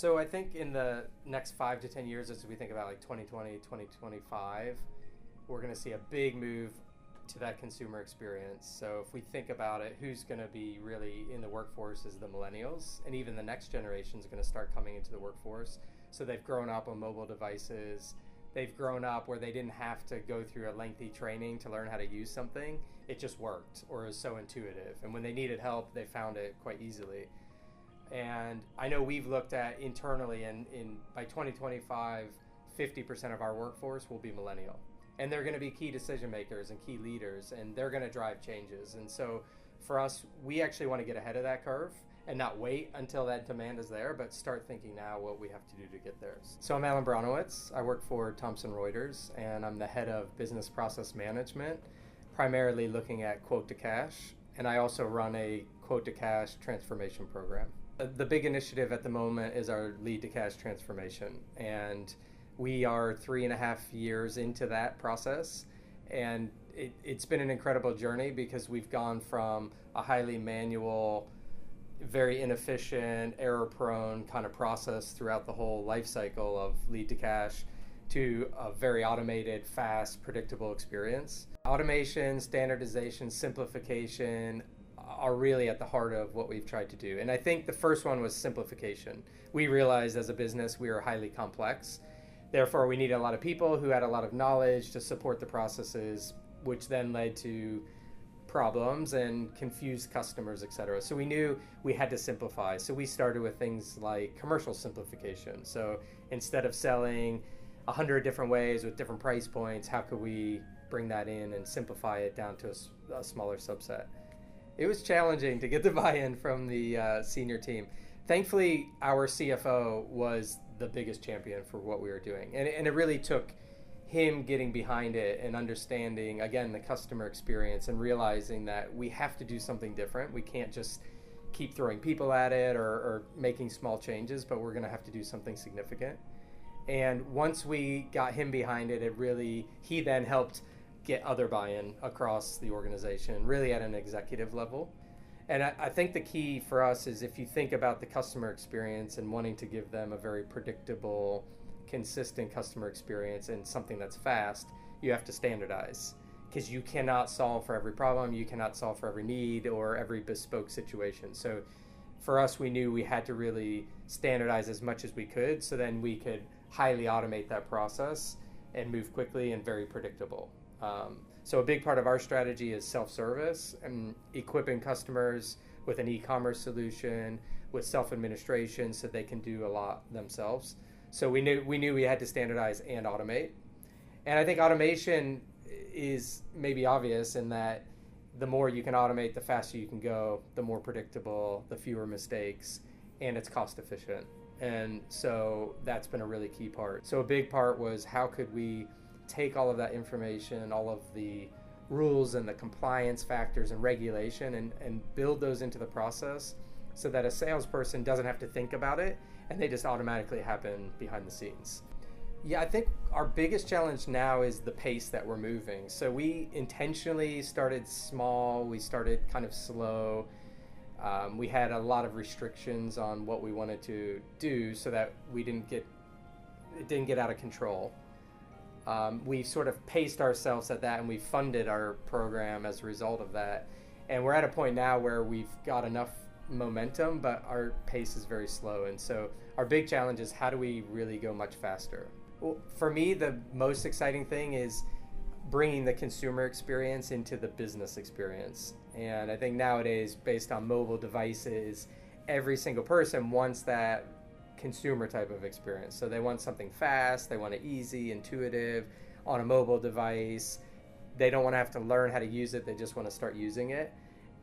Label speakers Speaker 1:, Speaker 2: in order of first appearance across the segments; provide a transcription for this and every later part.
Speaker 1: So I think in the next 5 to 10 years, as we think about like 2020, 2025, we're going to see a big move to that consumer experience. So if we think about it, who's going to be really in the workforce is the millennials, and even the next generation is going to start coming into the workforce. So they've grown up on mobile devices. They've grown up where they didn't have to go through a lengthy training to learn how to use something. It just worked, or is so intuitive. And when they needed help, they found it quite easily. And I know we've looked at internally, and by 2025, 50% of our workforce will be millennial. And they're going to be key decision makers and key leaders, and they're going to drive changes. And so for us, we actually want to get ahead of that curve and not wait until that demand is there, but start thinking now what we have to do to get there. So I'm Alan Bronowicz. I work for Thomson Reuters, and I'm the head of business process management, primarily looking at quote to cash. And I also run a quote to cash transformation program. The big initiative at the moment is our lead to cash transformation. And we are 3.5 years into that process. And it's been an incredible journey because we've gone from a highly manual, very inefficient, error-prone kind of process throughout the whole life cycle of lead to cash to a very automated, fast, predictable experience. Automation, standardization, simplification are really at the heart of what we've tried to do. And I think the first one was simplification. We realized as a business we were highly complex. Therefore, we needed a lot of people who had a lot of knowledge to support the processes, which then led to problems and confused customers, etc. So we knew we had to simplify. So we started with things like commercial simplification. So instead of selling 100 different ways with different price points, how could we bring that in and simplify it down to a smaller subset? It was challenging to get the buy-in from the senior team. Thankfully, our CFO was the biggest champion for what we were doing. And it really took him getting behind it and understanding, again, the customer experience and realizing that we have to do something different. We can't just keep throwing people at it or making small changes, but we're going to have to do something significant. And once we got him behind it, he then helped get other buy-in across the organization, really at an executive level. And I think the key for us is if you think about the customer experience and wanting to give them a very predictable, consistent customer experience and something that's fast, you have to standardize, because you cannot solve for every problem, you cannot solve for every need or every bespoke situation. So for us, we knew we had to really standardize as much as we could, so then we could highly automate that process and move quickly and very predictable. So a big part of our strategy is self-service and equipping customers with an e-commerce solution, with self-administration so they can do a lot themselves. So we knew we had to standardize and automate. And I think automation is maybe obvious in that the more you can automate, the faster you can go, the more predictable, the fewer mistakes, and it's cost efficient. And so that's been a really key part. So a big part was how could we take all of that information, all of the rules and the compliance factors and regulation and build those into the process so that a salesperson doesn't have to think about it and they just automatically happen behind the scenes. Yeah, I think our biggest challenge now is the pace that we're moving. So we intentionally started small, we started kind of slow. We had a lot of restrictions on what we wanted to do so that it didn't get out of control. We sort of paced ourselves at that, and we funded our program as a result of that. And we're at a point now where we've got enough momentum, but our pace is very slow. And so our big challenge is how do we really go much faster? Well, for me, the most exciting thing is bringing the consumer experience into the business experience. And I think nowadays, based on mobile devices, every single person wants that consumer type of experience. So they want something fast, they want it easy, intuitive, on a mobile device. They don't want to have to learn how to use it, they just want to start using it.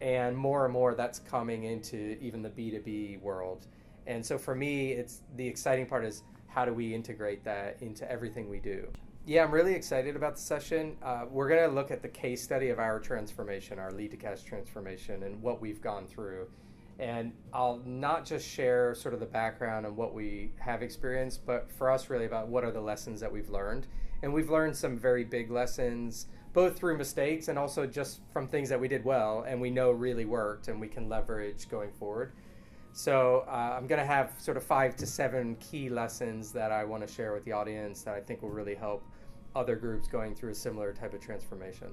Speaker 1: And more that's coming into even the B2B world. And so for me, it's the exciting part is how do we integrate that into everything we do? Yeah, I'm really excited about the session. We're going to look at the case study of our transformation, our lead to cash transformation, and what we've gone through. And I'll not just share sort of the background and what we have experienced, but for us really about what are the lessons that we've learned. And we've learned some very big lessons, both through mistakes and also just from things that we did well and we know really worked and we can leverage going forward. So I'm going to have sort of 5 to 7 key lessons that I want to share with the audience that I think will really help other groups going through a similar type of transformation.